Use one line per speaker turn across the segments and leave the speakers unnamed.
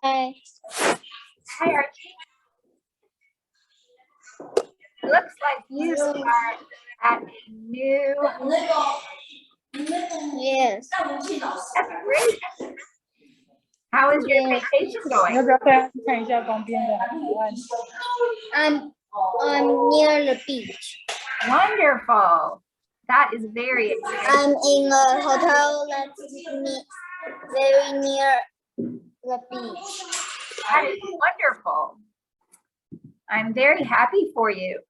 Hi.
Hi, Archie. It looks like you are at a new.
Yes.
That's great. How is your
Yes.
vacation going?
I'm near the beach.
Wonderful. That is very exciting.
I'm in a hotel that's very near the beach.
That is wonderful. I'm very happy for you.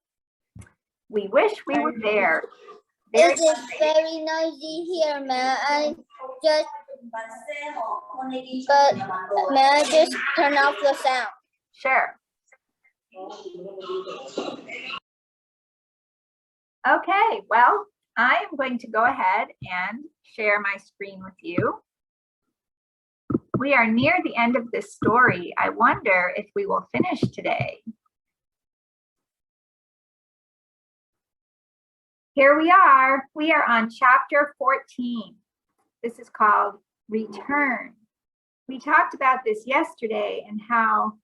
We wish we were there.
It is very noisy here, man. May I just turn off the sound?
Sure. Okay, well, I am going to go ahead and share my screen with you. We are near the end of this story. I wonder if we will finish today. Here we are. We are on chapter 14. This is called Return. We talked about this yesterday and how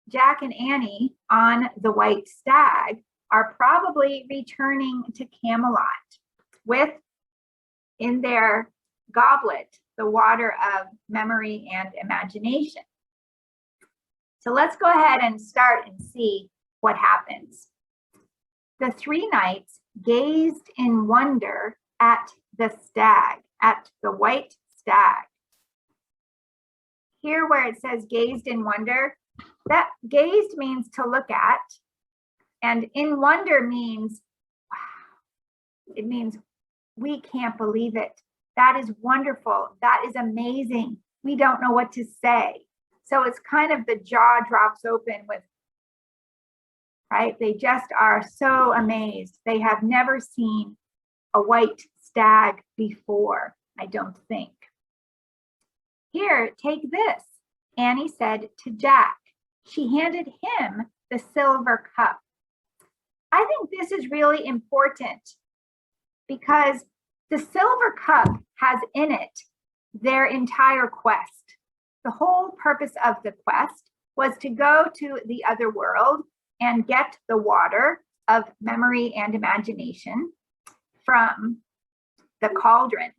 Jack and Annie on the white stag are probably returning to Camelot with in their goblet the water of memory and imagination. So let's go ahead and start and see what happens. The three knights gazed in wonder at the stag, at the white stag. Here where it says gazed in wonder, that gazed means to look at, and in wonder means, wow, it means we can't believe it. That is wonderful. That is amazing. We don't know what to say. So it's kind of the jaw drops open with, right? They just are so amazed. They have never seen a white stag before, I don't think. Here, take this, Annie said to Jack. She handed him the silver cup. I think this is really important because the silver cup has in it their entire quest. The whole purpose of the quest was to go to the other world and get the water of memory and imagination from the cauldron.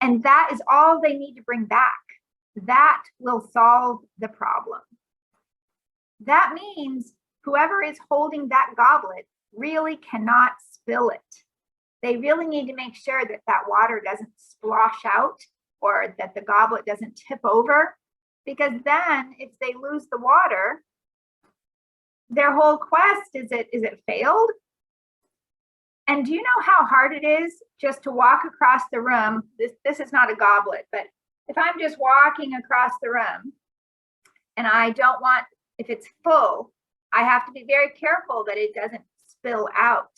And that is all they need to bring back. That will solve the problem. That means whoever is holding that goblet really cannot spill it. They really need to make sure that that water doesn't splosh out or that the goblet doesn't tip over, because then if they lose the water, their whole quest, is it failed? And do you know how hard it is just to walk across the room? This is not a goblet, but if I'm just walking across the room and I don't want, if it's full, I have to be very careful that it doesn't spill out.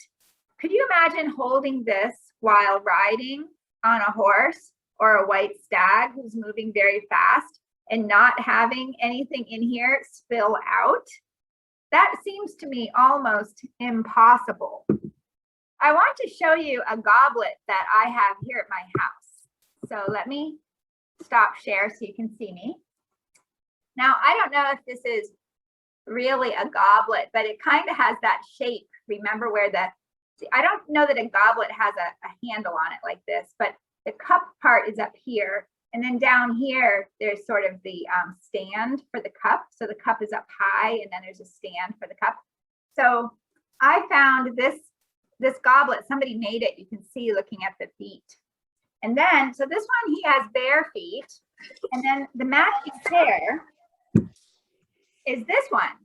Could you imagine holding this while riding on a horse or a white stag who's moving very fast and not having anything in here spill out? That seems to me almost impossible. I want to show you a goblet that I have here at my house. So let me stop share so you can see me. Now, I don't know if this is really a goblet, but it kind of has that shape. Remember where I don't know that a goblet has a handle on it like this, but the cup part is up here. And then down here, there's sort of the stand for the cup. So the cup is up high and then there's a stand for the cup. So I found this goblet, somebody made it, you can see looking at the feet. And then, so this one, he has bare feet. And then the matching pair is this one.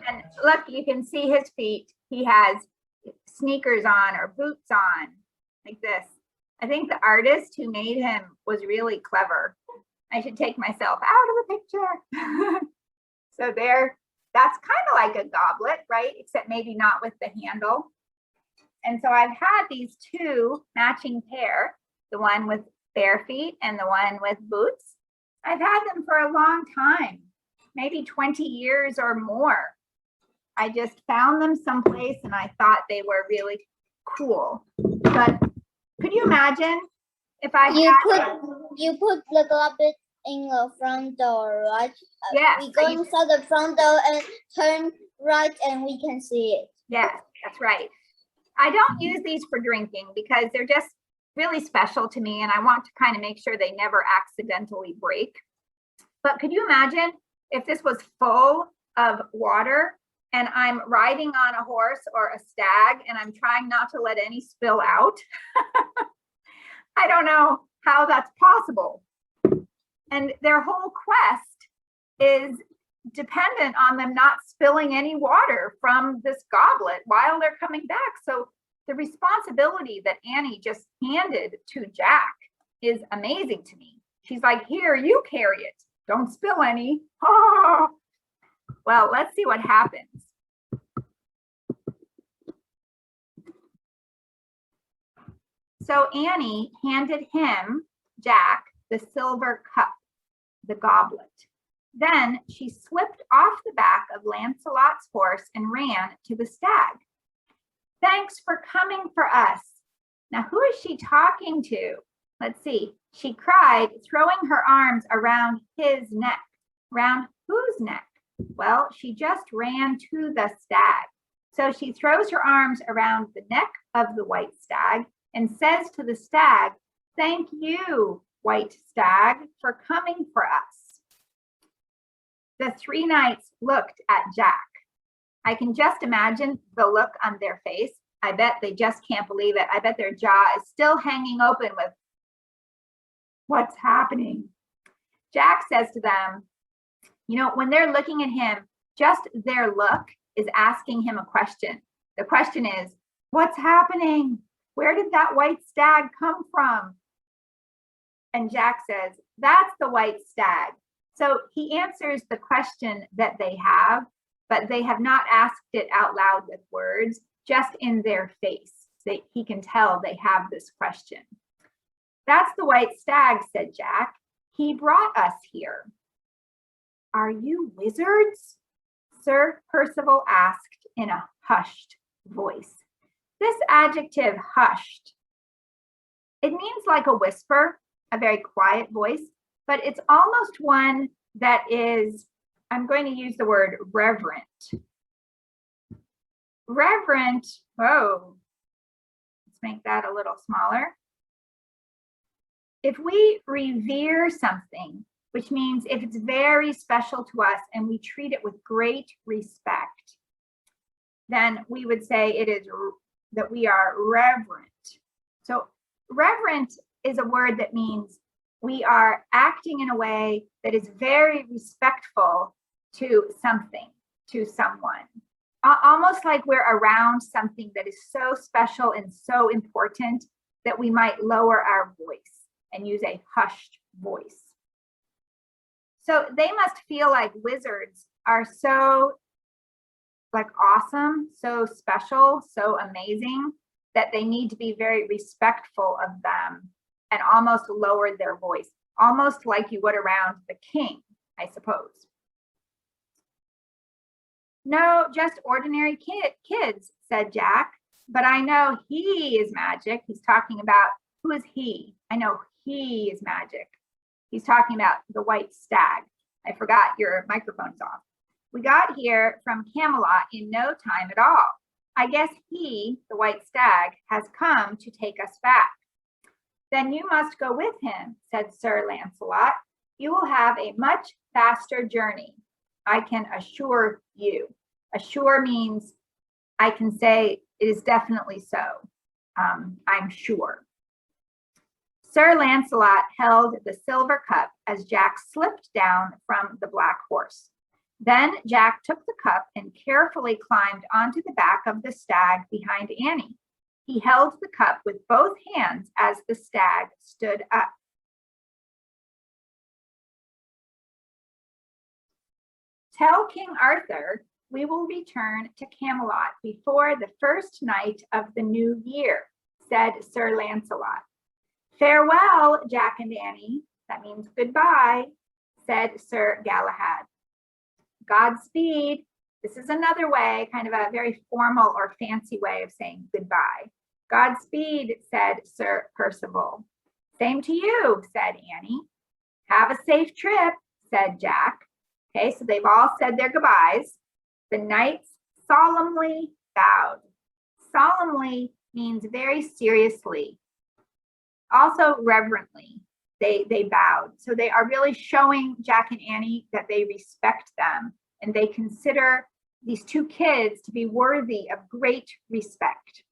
And look, you can see his feet. He has sneakers on or boots on, like this. I think the artist who made him was really clever. I should take myself out of the picture. So there, that's kind of like a goblet, right? Except maybe not with the handle. And so I've had these two matching pair, the one with bare feet and the one with boots. I've had them for a long time, maybe 20 years or more. I just found them someplace and I thought they were really cool. But could you imagine if I had,
you put the goblet in the front door, right?
yes,
We go inside the front door and turn right, and we can see it.
yes, that's right. I don't use these for drinking because they're just really special to me, and I want to kind of make sure they never accidentally break. But could you imagine if this was full of water and I'm riding on a horse or a stag and I'm trying not to let any spill out? I don't know how that's possible. And their whole quest is dependent on them not spilling any water from this goblet while they're coming back. So the responsibility that Annie just handed to Jack is amazing to me. She's like, here, you carry it. Don't spill any. Oh. Well, let's see what happens. So Annie handed him, Jack, the silver cup, the goblet. Then she slipped off the back of Lancelot's horse and ran to the stag. Thanks for coming for us. Now, who is she talking to? Let's see. She cried, throwing her arms around his neck. Round whose neck? Well, she just ran to the stag. So she throws her arms around the neck of the white stag and says to the stag, thank you, white stag, for coming for us. The three knights looked at Jack. I can just imagine the look on their face. I bet they just can't believe it. I bet their jaw is still hanging open with, what's happening? Jack says to them, you know, when they're looking at him, just their look is asking him a question. The question is, what's happening? Where did that white stag come from? And Jack says, that's the white stag. So he answers the question that they have, but they have not asked it out loud with words, just in their face. He can tell they have this question. That's the white stag, said Jack. He brought us here. Are you wizards? Sir Percival asked in a hushed voice. This adjective, hushed, it means like a whisper, a very quiet voice, but it's almost one that is, I'm going to use the word reverent. Reverent, oh, let's make that a little smaller. If we revere something, which means if it's very special to us and we treat it with great respect, then we would say it is that we are reverent. So reverent is a word that means we are acting in a way that is very respectful to something, to someone. Almost like we're around something that is so special and so important that we might lower our voice and use a hushed voice. So they must feel like wizards are so like awesome, so special, so amazing that they need to be very respectful of them and almost lower their voice, almost like you would around the king, I suppose. No, just ordinary kids, said Jack, but I know he is magic. He's talking about, who is he? I know he is magic. He's talking about the white stag. I forgot your microphone's off. We got here from Camelot in no time at all. I guess he, the white stag, has come to take us back. Then you must go with him, said Sir Lancelot. You will have a much faster journey, I can assure you. Assure means I can say it is definitely so. I'm sure. Sir Lancelot held the silver cup as Jack slipped down from the black horse. Then Jack took the cup and carefully climbed onto the back of the stag behind Annie. He held the cup with both hands as the stag stood up. Tell King Arthur we will return to Camelot before the first night of the new year, said Sir Lancelot. Farewell, Jack and Annie. That means goodbye, said Sir Galahad. Godspeed. This is another way, kind of a very formal or fancy way of saying goodbye. Godspeed, said Sir Percival. Same to you, said Annie. Have a safe trip, said Jack. Okay, so they've all said their goodbyes. The knights solemnly bowed. Solemnly means very seriously. Also reverently, they bowed. So they are really showing Jack and Annie that they respect them and they consider these two kids to be worthy of great respect.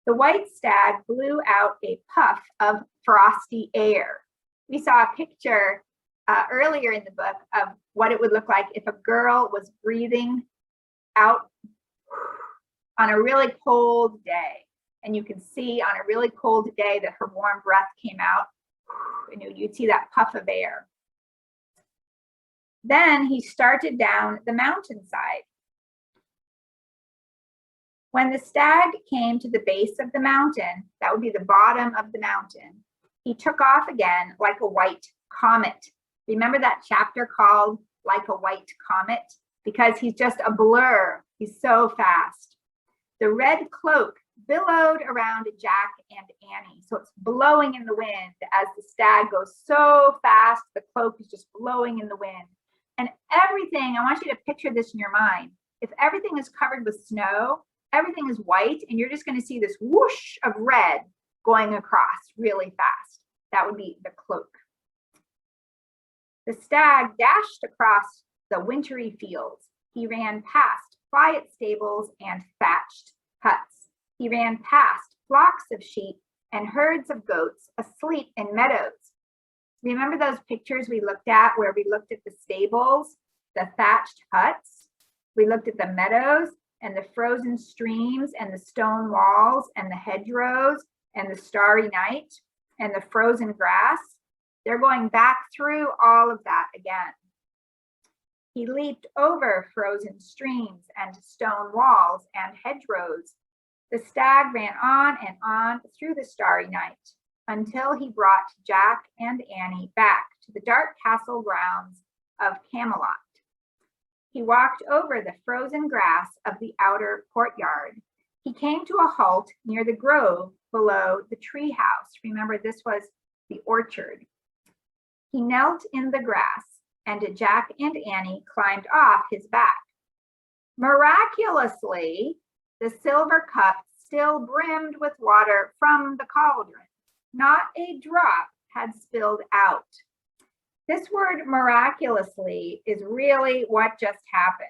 The white stag blew out a puff of frosty air. We saw a picture earlier in the book of what it would look like if a girl was breathing out on a really cold day. And you can see on a really cold day that her warm breath came out and you'd see that puff of air. Then he started down the mountainside. When the stag came to the base of the mountain, that would be the bottom of the mountain, he took off again like a white comet. Remember that chapter called Like a White Comet? Because he's just a blur. He's so fast. The red cloak billowed around Jack and Annie. So it's blowing in the wind as the stag goes so fast, the cloak is just blowing in the wind. And everything, I want you to picture this in your mind. If everything is covered with snow, everything is white, and you're just going to see this whoosh of red going across really fast. That would be the cloak. The stag dashed across the wintry fields. He ran past quiet stables and thatched huts. He ran past flocks of sheep and herds of goats asleep in meadows. Remember those pictures we looked at where we looked at the stables, the thatched huts? We looked at the meadows and the frozen streams and the stone walls and the hedgerows and the starry night and the frozen grass. They're going back through all of that again. He leaped over frozen streams and stone walls and hedgerows. The stag ran on through the starry night until he brought Jack and Annie back to the dark castle grounds of Camelot. He walked over the frozen grass of the outer courtyard. He came to a halt near the grove below the tree house. Remember, this was the orchard. He knelt in the grass, and Jack and Annie climbed off his back. Miraculously, the silver cup still brimmed with water from the cauldron. Not a drop had spilled out. This word miraculously is really what just happened.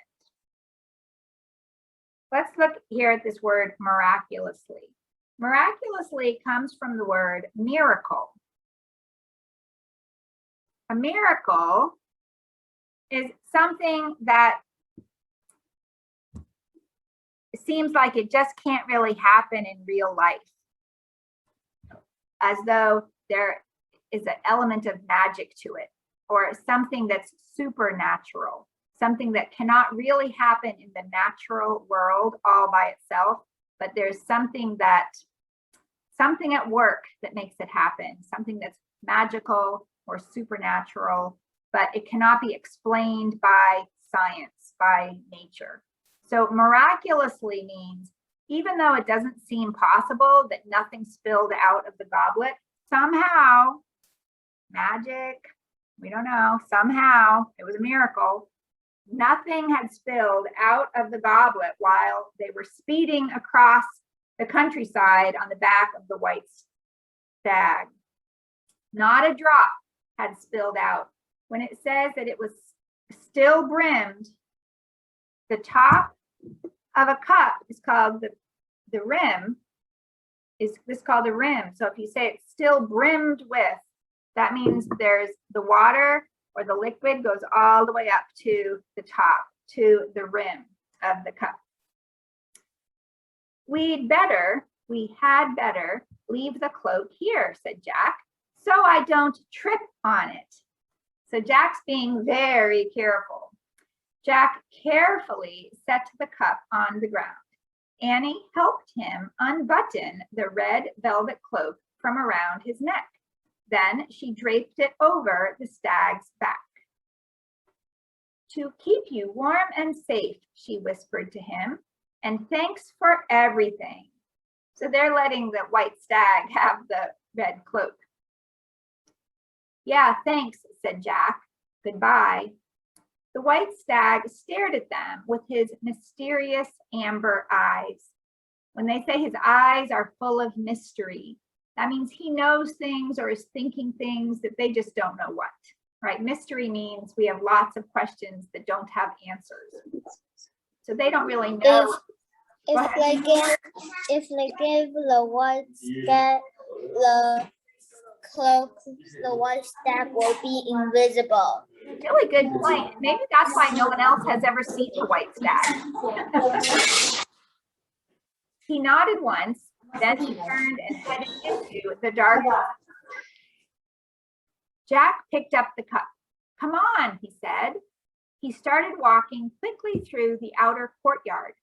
Let's look here at this word miraculously. Miraculously comes from the word miracle. A miracle is something that seems like it just can't really happen in real life, as though there is an element of magic to it, or something that's supernatural, something that cannot really happen in the natural world all by itself, but there's something at work that makes it happen, something that's magical or supernatural, but it cannot be explained by science, by nature. So miraculously means, even though it doesn't seem possible that nothing spilled out of the goblet, somehow, magic, we don't know, somehow, it was a miracle, nothing had spilled out of the goblet while they were speeding across the countryside on the back of the white stag. Not a drop had spilled out. When it says that it was still brimmed, the top of a cup is called the rim, is called a rim. So if you say it's still brimmed with, that means there's the water or the liquid goes all the way up to the top, to the rim of the cup. We had better leave the cloak here, said Jack, so I don't trip on it. So Jack's being very careful. Jack carefully set the cup on the ground. Annie helped him unbutton the red velvet cloak from around his neck. Then she draped it over the stag's back. To keep you warm and safe, she whispered to him, and thanks for everything. So they're letting the white stag have red cloak. Yeah, thanks, said Jack. Goodbye. The white stag stared at them with his mysterious amber eyes. When they say his eyes are full of mystery, that means he knows things or is thinking things that they just don't know what, right? Mystery means we have lots of questions that don't have answers. So they don't really know.
If they give the white stag the cloak, the white stag will be invisible.
Really good point. Maybe that's why no one else has ever seen the white stag. He nodded once, then he turned and headed into the darkness. Jack picked up the cup. Come on, he said. He started walking quickly through the outer courtyard.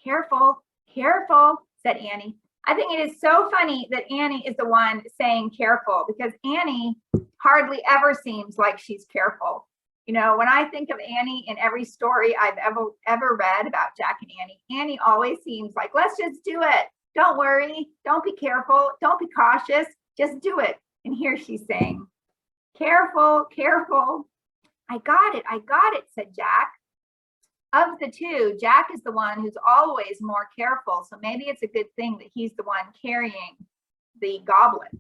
Careful, careful, said Annie. I think it is so funny that Annie is the one saying careful, because Annie hardly ever seems like she's careful. You know, when I think of Annie in every story I've ever read about Jack and Annie always seems like, let's just do it. Don't worry. Don't be careful. Don't be cautious. Just do it. And here she's saying, careful, careful. I got it, said Jack. Of the two, Jack is the one who's always more careful. So maybe it's a good thing that he's the one carrying the goblet.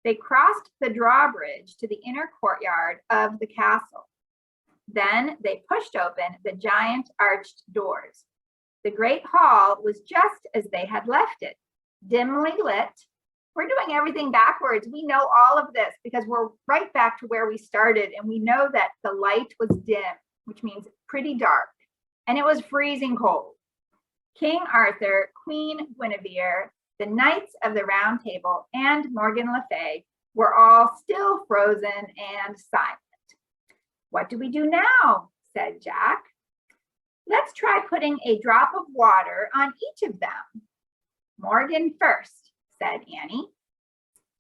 They crossed the drawbridge to the inner courtyard of the castle. Then they pushed open the giant arched doors. The great hall was just as they had left it, dimly lit. We're doing everything backwards. We know all of this because we're right back to where we started, and we know that the light was dim, which means pretty dark, and it was freezing cold. King Arthur, Queen Guinevere, the Knights of the Round Table, and Morgan Le Fay were all still frozen and silent. What do we do now? Said Jack. Let's try putting a drop of water on each of them. Morgan first, said Annie.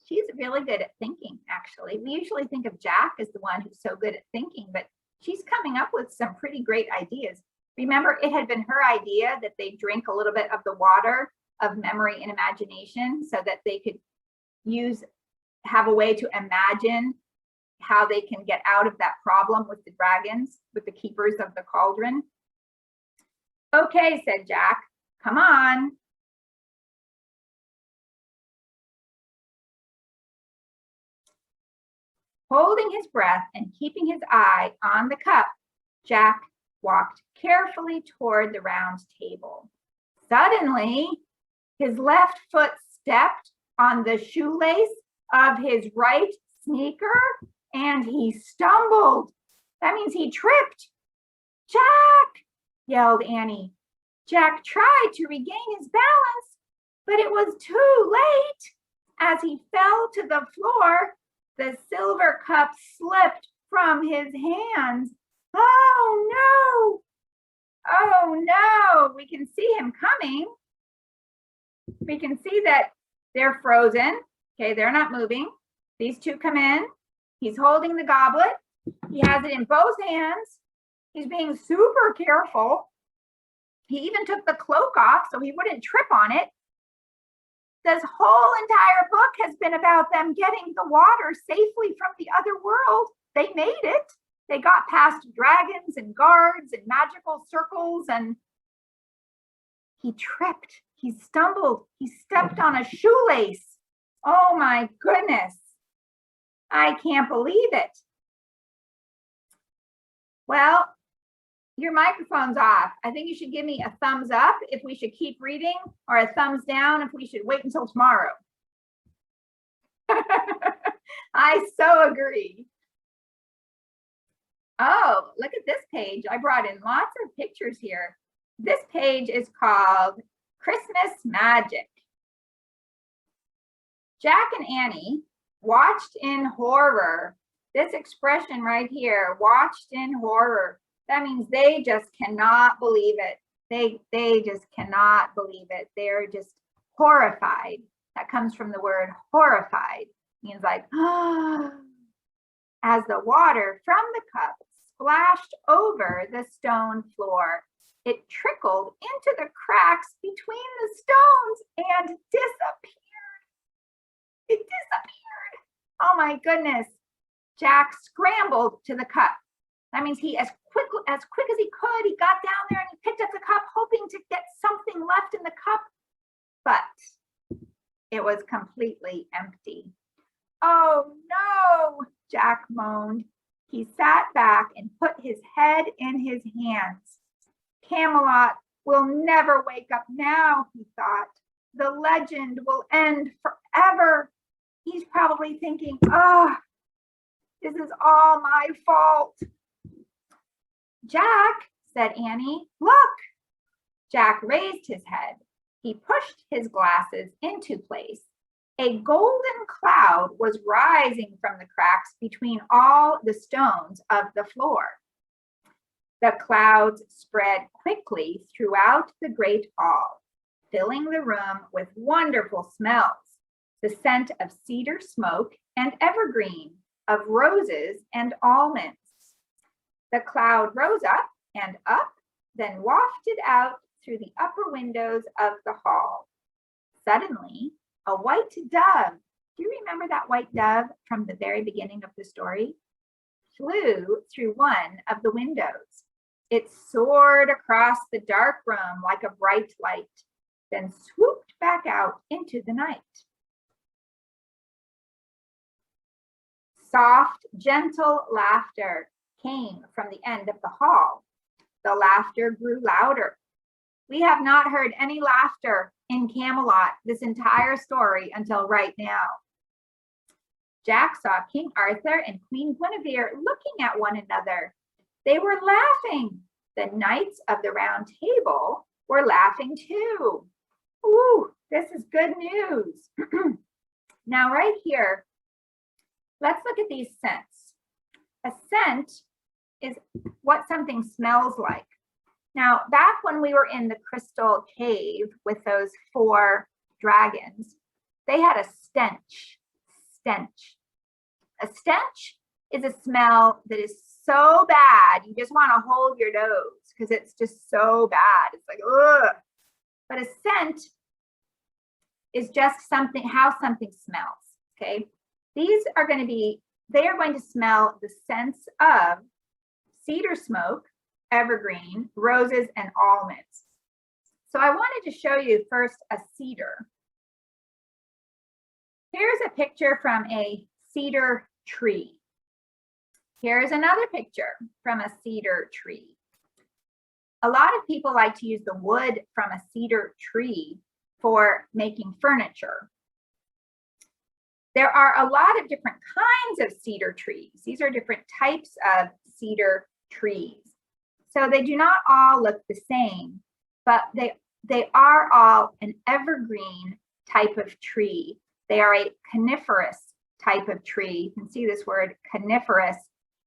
She's really good at thinking, actually. We usually think of Jack as the one who's so good at thinking, but she's coming up with some pretty great ideas. Remember, it had been her idea that they drink a little bit of the water of memory and imagination so that they could have a way to imagine how they can get out of that problem with the dragons, with the keepers of the cauldron. Okay, said Jack, come on. Holding his breath and keeping his eye on the cup, Jack walked carefully toward the round table. Suddenly, his left foot stepped on the shoelace of his right sneaker and he stumbled. That means he tripped. Jack, yelled Annie. Jack tried to regain his balance, but it was too late. As he fell to the floor, the silver cup slipped from his hands. Oh no! Oh no! We can see him coming. We can see that they're frozen. Okay, they're not moving. These two come in. He's holding the goblet. He has it in both hands. He's being super careful. He even took the cloak off so he wouldn't trip on it. This whole entire book has been about them getting the water safely from the other world. They made it. They got past dragons and guards and magical circles, and he tripped. He stumbled. He stepped on a shoelace. Oh my goodness. I can't believe it. Well, your microphone's off. I think you should give me a thumbs up if we should keep reading, or a thumbs down if we should wait until tomorrow. I so agree. Oh, look at this page. I brought in lots of pictures here. This page is called Christmas Magic. Jack and Annie watched in horror. This expression right here, watched in horror. That means they just cannot believe it. They just cannot believe it. They're just horrified. That comes from the word horrified. It means like, ah. As the water from the cup splashed over the stone floor, it trickled into the cracks between the stones and disappeared. It disappeared. Oh my goodness. Jack scrambled to the cup. That means he, as quick as he could, he got down there and he picked up the cup, hoping to get something left in the cup, but it was completely empty. Oh no, Jack moaned. He sat back and put his head in his hands. Camelot will never wake up now, he thought. The legend will end forever. He's probably thinking, oh, this is all my fault. Jack, said Annie, look. Jack raised his head. He pushed his glasses into place. A golden cloud was rising from the cracks between all the stones of the floor. The clouds spread quickly throughout the great hall, filling the room with wonderful smells, the scent of cedar smoke and evergreen, of roses and almonds. The cloud rose up and up, then wafted out through the upper windows of the hall. Suddenly, a white dove, do you remember that white dove from the very beginning of the story? Flew through one of the windows. It soared across the dark room like a bright light, then swooped back out into the night. Soft, gentle laughter came from the end of the hall. The laughter grew louder. We have not heard any laughter in Camelot this entire story until right now. Jack saw King Arthur and Queen Guinevere looking at one another. They were laughing. The knights of the Round Table were laughing too. Ooh, this is good news. Now right here, let's look at these scents. A scent is what something smells like. Now, back when we were in the crystal cave with those 4 dragons, they had a stench. A stench is a smell that is so bad, you just want to hold your nose because it's just so bad. It's like, ugh. But a scent is just something, how something smells, okay? These are going to be, they are going to smell the scents of cedar smoke, evergreen, roses, and almonds. So I wanted to show you first a cedar. Here's a picture from a cedar tree. Here's another picture from a cedar tree. A lot of people like to use the wood from a cedar tree for making furniture. There are a lot of different kinds of cedar trees. These are different types of cedar trees. So they do not all look the same, but they are all an evergreen type of tree. They are a coniferous type of tree. You can see this word coniferous.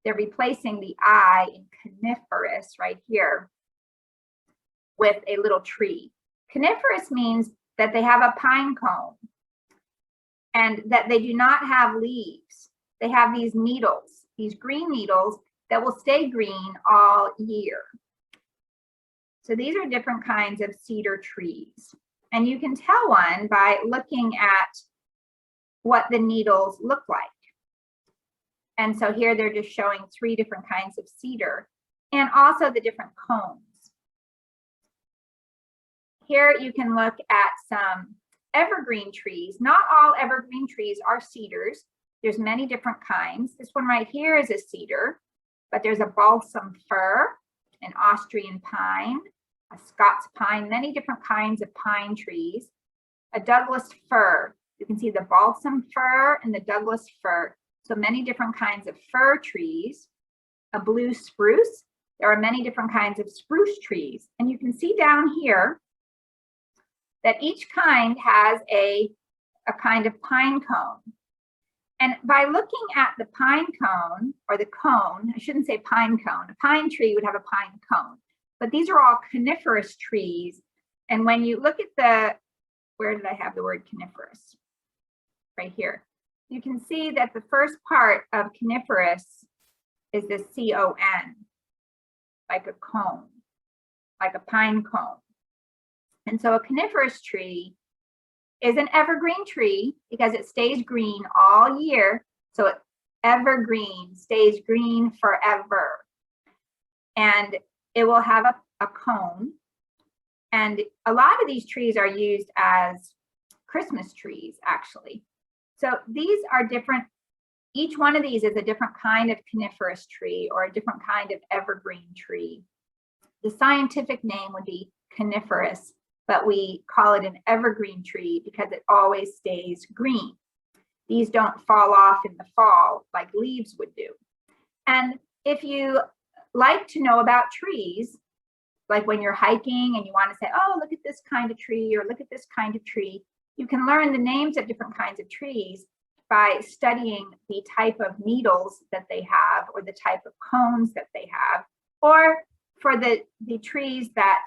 They're replacing the I in coniferous right here with a little tree. Coniferous means that they have a pine cone and that they do not have leaves. They have these needles, these green needles that will stay green all year. So these are different kinds of cedar trees. And you can tell one by looking at what the needles look like. And so here they're just showing 3 different kinds of cedar and also the different cones. Here you can look at some evergreen trees. Not all evergreen trees are cedars. There's many different kinds. This one right here is a cedar, but there's a balsam fir, an Austrian pine, a Scots pine, many different kinds of pine trees, a Douglas fir. You can see the balsam fir and the Douglas fir. So many different kinds of fir trees, a blue spruce. There are many different kinds of spruce trees. And you can see down here that each kind has a kind of pine cone. And by looking at the pine cone or the cone, I shouldn't say pine cone, a pine tree would have a pine cone, but these are all coniferous trees. And when you look at the, where did I have the word coniferous? Right here. You can see that the first part of coniferous is the C-O-N, like a cone, like a pine cone. And so a coniferous tree is an evergreen tree because it stays green all year. So it evergreen stays green forever. And it will have a cone. And a lot of these trees are used as Christmas trees, actually. So these are different. Each one of these is a different kind of coniferous tree or a different kind of evergreen tree. The scientific name would be coniferous, but we call it an evergreen tree because it always stays green. These don't fall off in the fall like leaves would do. And if you like to know about trees, like when you're hiking and you want to say, oh, look at this kind of tree or look at this kind of tree, you can learn the names of different kinds of trees by studying the type of needles that they have or the type of cones that they have. Or for the trees that,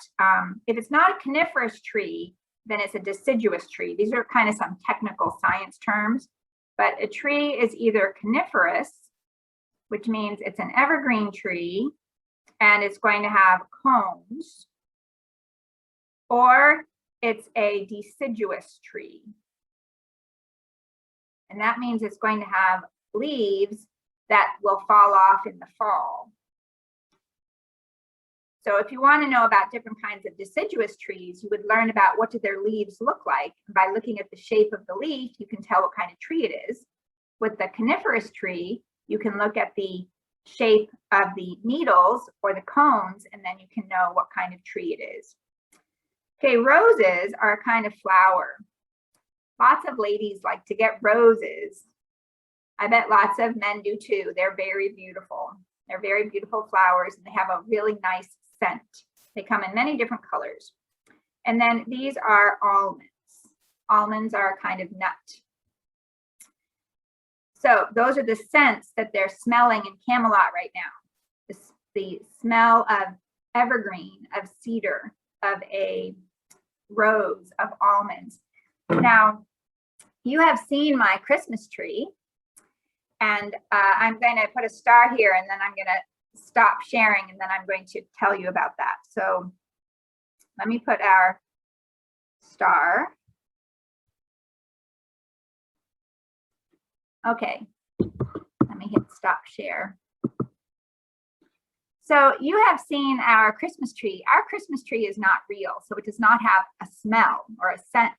if it's not a coniferous tree, then it's a deciduous tree. These are kind of some technical science terms, but a tree is either coniferous, which means it's an evergreen tree and it's going to have cones, or it's a deciduous tree. And that means it's going to have leaves that will fall off in the fall. So if you want to know about different kinds of deciduous trees, you would learn about what do their leaves look like. And by looking at the shape of the leaf, you can tell what kind of tree it is. With the coniferous tree, you can look at the shape of the needles or the cones, and then you can know what kind of tree it is. Okay, roses are a kind of flower. Lots of ladies like to get roses. I bet lots of men do too. They're very beautiful. They're very beautiful flowers and they have a really nice scent. They come in many different colors. And then these are almonds. Almonds are a kind of nut. So those are the scents that they're smelling in Camelot right now. The smell of evergreen, of cedar, of a rose, of almonds. Now, you have seen my Christmas tree, and I'm going to put a star here, and then I'm going to stop sharing, and then I'm going to tell you about that. So let me put our star. Okay, let me hit stop share. So you have seen our Christmas tree. Our Christmas tree is not real, so it does not have a smell or a scent.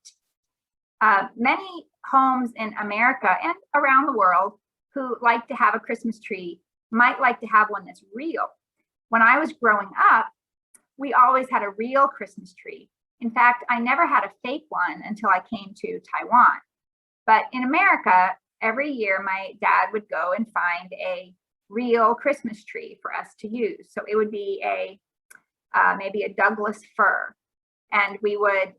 Many homes in America and around the world who like to have a Christmas tree might like to have one that's real. When I was growing up, we always had a real Christmas tree. In fact, I never had a fake one until I came to Taiwan. But in America, every year my dad would go and find a real Christmas tree for us to use. So it would be a maybe a Douglas fir, and we would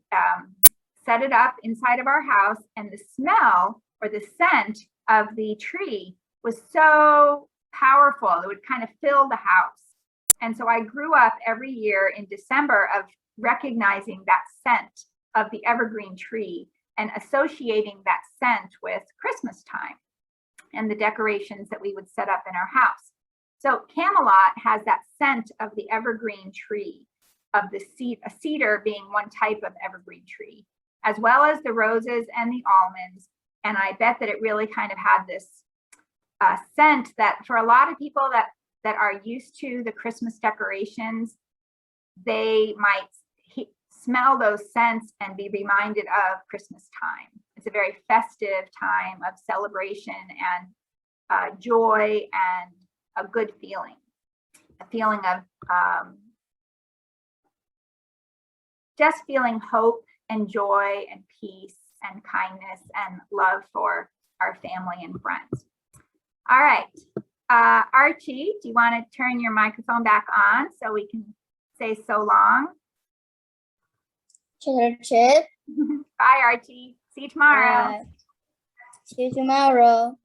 set it up inside of our house, and the smell or the scent of the tree was so powerful. It would kind of fill the house. And so I grew up every year in December of recognizing that scent of the evergreen tree and associating that scent with Christmas time and the decorations that we would set up in our house. So Camelot has that scent of the evergreen tree, of the cedar being one type of evergreen tree, as well as the roses and the almonds. And I bet that it really kind of had this scent that for a lot of people that are used to the Christmas decorations, they might smell those scents and be reminded of Christmas time. It's a very festive time of celebration and joy and a good feeling, a feeling of just feeling hope and joy and peace and kindness and love for our family and friends. All right, Archie, do you want to turn your microphone back on so we can say so long?
Chip.
Bye, Archie. See you tomorrow.
See you tomorrow.